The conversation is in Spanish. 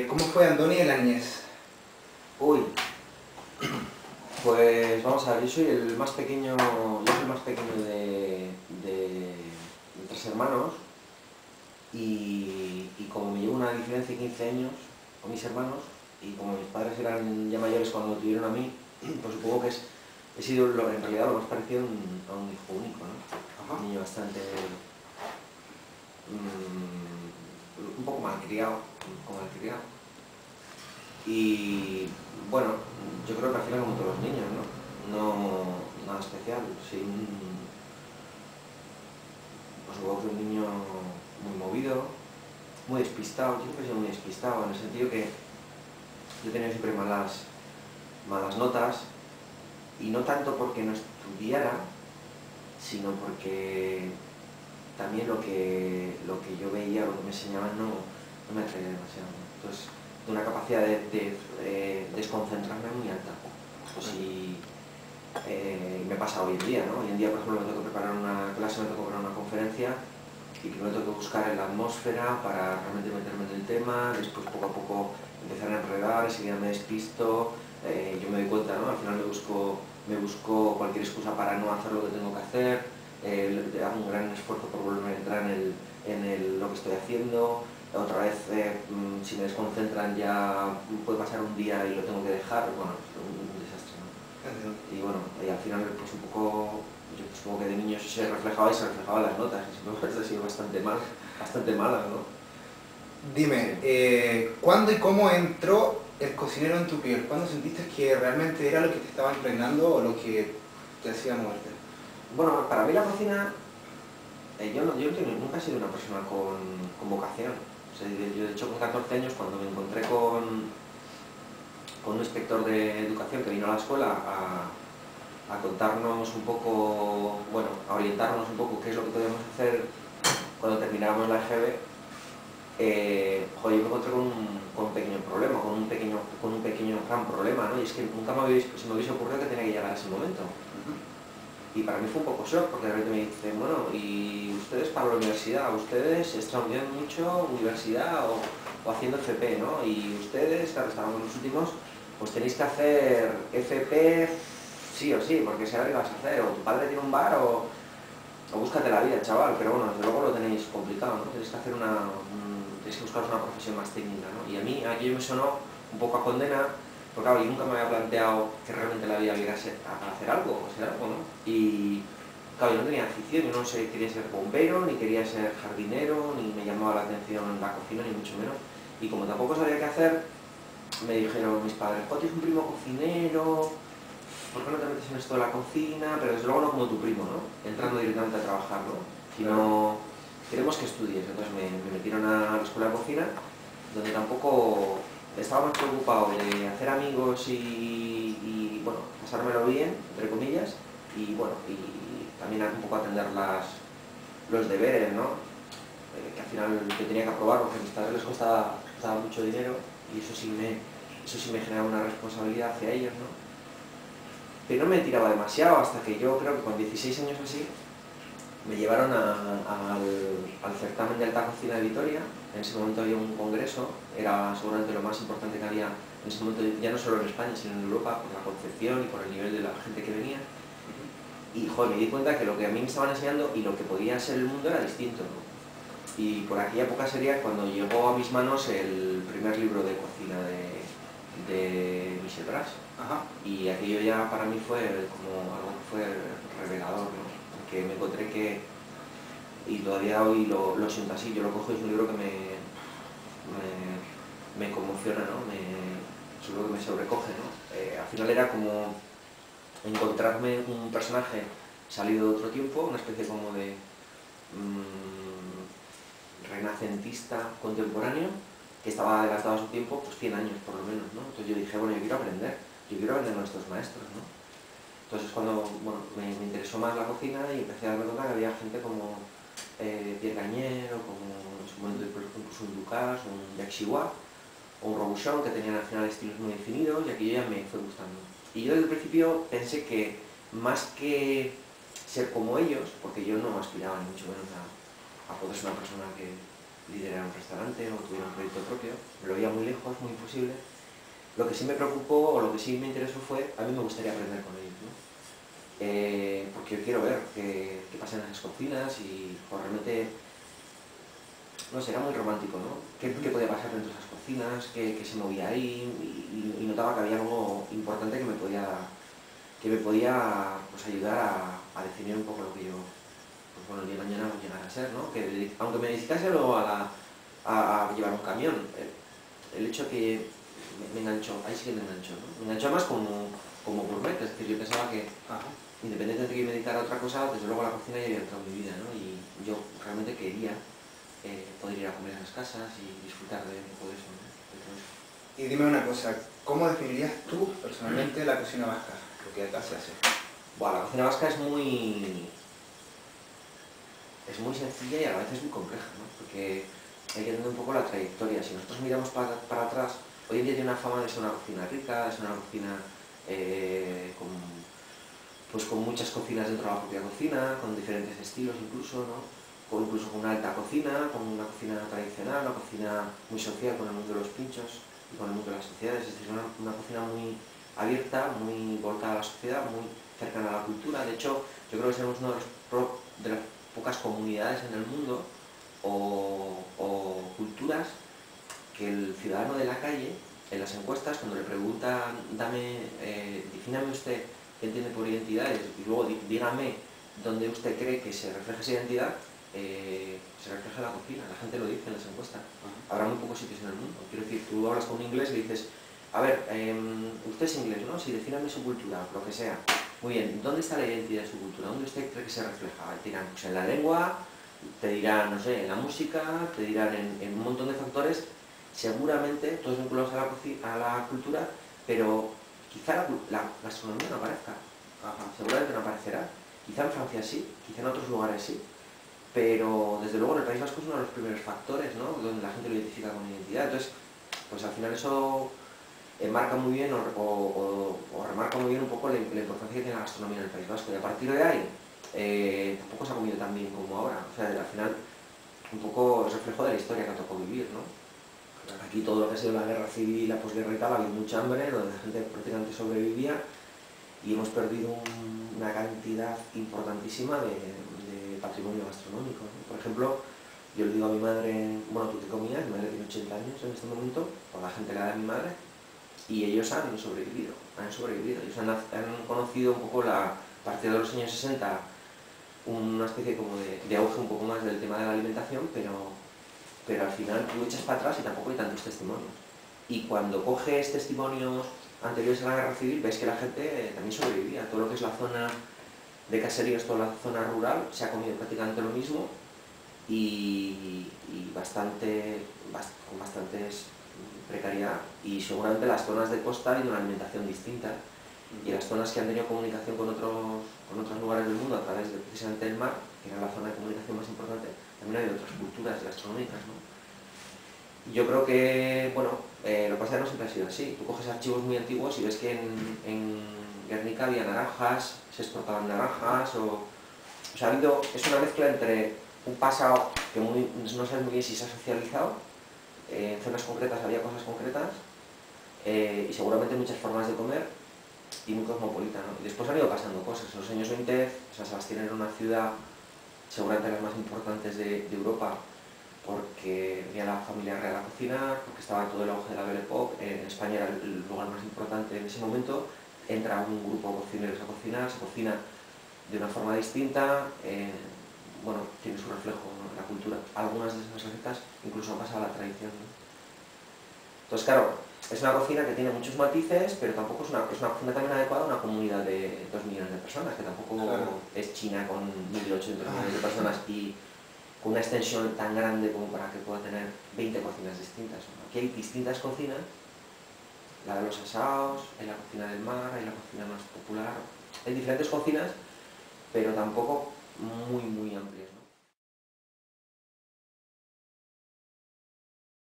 ¿Cómo fue Andoni en la niñez? Uy, pues vamos a ver, yo soy el más pequeño, de tres hermanos y como me llevo una diferencia de 15 años con mis hermanos y como mis padres eran ya mayores cuando me tuvieron a mí, pues supongo que he sido en realidad lo más parecido a un hijo único, ¿no? Ajá. Un niño bastante, un poco malcriado, y bueno, yo creo que al final como todos los niños, ¿no? No nada especial, sí, pues supongo que un niño muy movido, muy despistado. Yo siempre he sido muy despistado, en el sentido que yo he tenido siempre malas notas, y no tanto porque no estudiara, sino porque también lo que yo veía, lo que me enseñaban no me atraía demasiado, ¿no? Entonces, de una capacidad de desconcentrarme muy alta. Pues y me pasa hoy en día, ¿no? Hoy en día, por ejemplo, me tengo que preparar una clase, me tengo que preparar una conferencia, y primero tengo que buscar en la atmósfera para realmente meterme en el tema, después poco a poco empezar a enredar, enseguida me despisto, yo me doy cuenta, ¿no? Al final me busco cualquier excusa para no hacer lo que tengo que hacer, hago un gran esfuerzo por volver a entrar en lo que estoy haciendo. Otra vez, si me desconcentran ya puede pasar un día y lo tengo que dejar, bueno, es un desastre, ¿no? Y bueno, y al final pues un poco, yo supongo que de niños se reflejaba en las notas, y siempre me ha sido bastante malas, ¿no? Dime, ¿cuándo y cómo entró el cocinero en tu piel? ¿Cuándo sentiste que realmente era lo que te estaba impregnando o lo que te hacía moverte? Bueno, para mí la cocina, yo nunca he sido una persona con vocación. O sea, yo de hecho con 14 años, cuando me encontré con un inspector de educación que vino a la escuela a contarnos un poco, bueno, a orientarnos un poco qué es lo que podíamos hacer cuando terminábamos la EGB, joder, yo me encontré con un pequeño problema, con un pequeño gran problema, ¿no? Y es que nunca se me hubiese ocurrido que tenía que llegar a ese momento. Y para mí fue un poco shock, porque de repente me dicen, bueno, y ustedes para la universidad, ustedes estudian mucho universidad o haciendo FP, ¿no? Y ustedes, claro, estábamos los últimos, pues tenéis que hacer FP sí o sí, porque si ahora qué vas a hacer, o tu padre tiene un bar o búscate la vida, chaval, pero bueno, desde luego lo tenéis complicado, ¿no? Tenéis que hacer tenéis que buscaros una profesión más técnica, ¿no? Y a mí aquello me sonó un poco a condena, porque claro, yo nunca me había planteado que realmente la vida iba a hacer algo, o ser algo, ¿no? Y claro, yo no tenía afición, yo no sé, quería ser bombero, ni quería ser jardinero, ni me llamaba la atención la cocina, ni mucho menos. Y como tampoco sabía qué hacer, me dijeron mis padres, oh, tienes un primo cocinero, ¿por qué no te metes en esto de la cocina? Pero desde luego no como tu primo, ¿no? Entrando directamente a trabajar, ¿no? Sino, queremos que estudies. Entonces me metieron a la escuela de cocina, donde tampoco estaba más preocupado de hacer amigos y bueno, pasármelo bien, entre comillas, y bueno, y también un poco atender los deberes, ¿no? Que al final yo tenía que aprobar porque a mis padres les costaba mucho dinero y eso sí me generaba una responsabilidad hacia ellos, ¿no? Pero no me tiraba demasiado hasta que yo creo que con 16 años así me llevaron al certamen de alta cocina de Vitoria. En ese momento había un congreso, era seguramente lo más importante que había en ese momento, ya no solo en España sino en Europa, por la concepción y por el nivel de la gente que venía. Y joder, me di cuenta que lo que a mí me estaban enseñando y lo que podía ser el mundo era distinto, ¿no? Y por aquella época sería cuando llegó a mis manos el primer libro de cocina de Michel Bras. Ajá. Y aquello ya para mí fue como algo que fue revelador, ¿no? Porque me encontré que, y todavía hoy lo siento así, yo lo cojo y es un libro que me conmociona, ¿no? Seguro que me sobrecoge, ¿no? Al final era como encontrarme un personaje salido de otro tiempo, una especie como de renacentista contemporáneo que estaba adelantado a su tiempo, pues 100 años por lo menos, ¿no? Entonces yo dije, bueno, yo quiero aprender a nuestros maestros, ¿no? Entonces cuando bueno, me interesó más la cocina y empecé a darme cuenta que había gente como Pierre Gagné, o como en su momento incluso un Ducasse, o un Jacques Chirac, o un Robuchon, que tenían al final estilos muy definidos, y aquello ya me fue gustando. Y yo desde el principio pensé que más que ser como ellos, porque yo no aspiraba ni mucho menos a poder ser una persona liderara un restaurante o tuviera un proyecto propio. Me lo veía muy lejos, muy imposible. Lo que sí me preocupó, o lo que sí me interesó fue, a mí me gustaría aprender con ellos, ¿no? Porque yo quiero ver qué pasa en esas cocinas y pues, realmente, no sé, era muy romántico, ¿no? ¿Qué podía pasar dentro de esas cocinas? ¿Qué se movía ahí? Y notaba que había algo importante que me podía pues, ayudar a definir un poco lo que yo, pues bueno, el día de mañana voy a llegar a ser, ¿no? Que aunque me dedicase luego a llevar un camión, el hecho que me enganchó, ahí sí que me enganchó, ¿no? Me enganchó más como gourmet, es decir, yo pensaba que Ajá. independientemente de que me dedicara a otra cosa, desde luego la cocina ya había entrado en mi vida, ¿no? Y yo realmente quería poder ir a comer a esas casas y disfrutar de todo eso, ¿no? De todo eso. Y dime una cosa, ¿cómo definirías tú personalmente la cocina vasca? Lo que acá se hace. Bueno, la cocina vasca es muy sencilla y a la vez es muy compleja, ¿no? Porque hay que entender un poco la trayectoria. Si nosotros miramos para atrás, hoy en día tiene una fama de ser una cocina rica, de ser una cocina con muchas cocinas dentro de la propia cocina, con diferentes estilos incluso, ¿no? Incluso con una alta cocina, con una cocina tradicional, una cocina muy social con el mundo de los pinchos y con el mundo de las sociedades, es decir, una cocina muy abierta, muy volcada a la sociedad, muy cercana a la cultura. De hecho, yo creo que somos una de las pocas comunidades en el mundo o culturas que el ciudadano de la calle, en las encuestas, cuando le preguntan, defíname usted qué entiende por identidades y luego dígame dónde usted cree que se refleja esa identidad, se refleja en la cocina, la gente lo dice en las encuestas. Habrá muy pocos sitios en el mundo. Quiero decir, tú hablas con un inglés y le dices, a ver, usted es inglés, ¿no? Sí, defíname su cultura, lo que sea. Muy bien, ¿dónde está la identidad de su cultura? ¿Dónde usted cree que se refleja? Te dirán, pues en la lengua, te dirán, no sé, en la música, te dirán en un montón de factores, seguramente todos vinculados a la cultura, pero quizá la gastronomía no aparezca. Ajá. Seguramente no aparecerá. Quizá en Francia sí, quizá en otros lugares sí, pero desde luego en el País Vasco es uno de los primeros factores, ¿no? Donde la gente lo identifica con identidad. Entonces, pues al final eso marca muy bien o remarca muy bien un poco la importancia que tiene la gastronomía en el País Vasco. Y a partir de ahí, tampoco se ha comido tan bien como ahora. O sea, al final, un poco es reflejo de la historia que tocó vivir, ¿no? Aquí todo lo que ha sido la guerra civil, la posguerra y tal, ha habido mucha hambre, donde la gente prácticamente sobrevivía y hemos perdido una cantidad importantísima de patrimonio gastronómico, ¿no? Por ejemplo, yo le digo a mi madre, bueno, ¿tú qué comías? Mi madre tiene 80 años en este momento, por la gente que da de mi madre, y ellos han sobrevivido. Ellos han conocido un poco a partir de los años 60, una especie como de auge un poco más del tema de la alimentación, pero al final tú echas para atrás y tampoco hay tantos testimonios. Y cuando coges testimonios anteriores a la guerra civil, ves que la gente también sobrevivía. Todo lo que es la zona de caseríos, toda la zona rural, se ha comido prácticamente lo mismo y con bastantes precariedad. Y seguramente las zonas de costa hay una alimentación distinta. Y las zonas que han tenido comunicación con otros lugares del mundo a través de precisamente el mar, que era la zona de comunicación más importante, también hay otras culturas gastronómicas, ¿no? Y yo creo que, bueno, lo que pasa es que no siempre ha sido así. Tú coges archivos muy antiguos y ves que en Guernica había naranjas, se exportaban naranjas, o sea, es una mezcla entre un pasado que no sabes muy bien si se ha socializado, en zonas concretas había cosas concretas, y seguramente muchas formas de comer, y muy cosmopolita, ¿no? Y después han ido pasando cosas. En los años 20, San Sebastián era una ciudad seguramente las más importantes de Europa, porque venía la familia real a cocinar, porque estaba todo el auge de la Belle Époque, en España era el lugar más importante en ese momento, entra un grupo de cocineros a cocinar, se cocina de una forma distinta, bueno, tiene su reflejo, ¿no?, en la cultura. Algunas de esas recetas incluso han pasado a la tradición, ¿no? Entonces, claro, es una cocina que tiene muchos matices, pero tampoco es una cocina también adecuada a una comunidad de 2 millones de personas, que tampoco es China con 1.800 millones de personas y con una extensión tan grande como para que pueda tener 20 cocinas distintas, ¿no? Aquí hay distintas cocinas, la de los asados, hay la cocina del mar, hay la cocina más popular, hay diferentes cocinas, pero tampoco muy amplias, ¿no?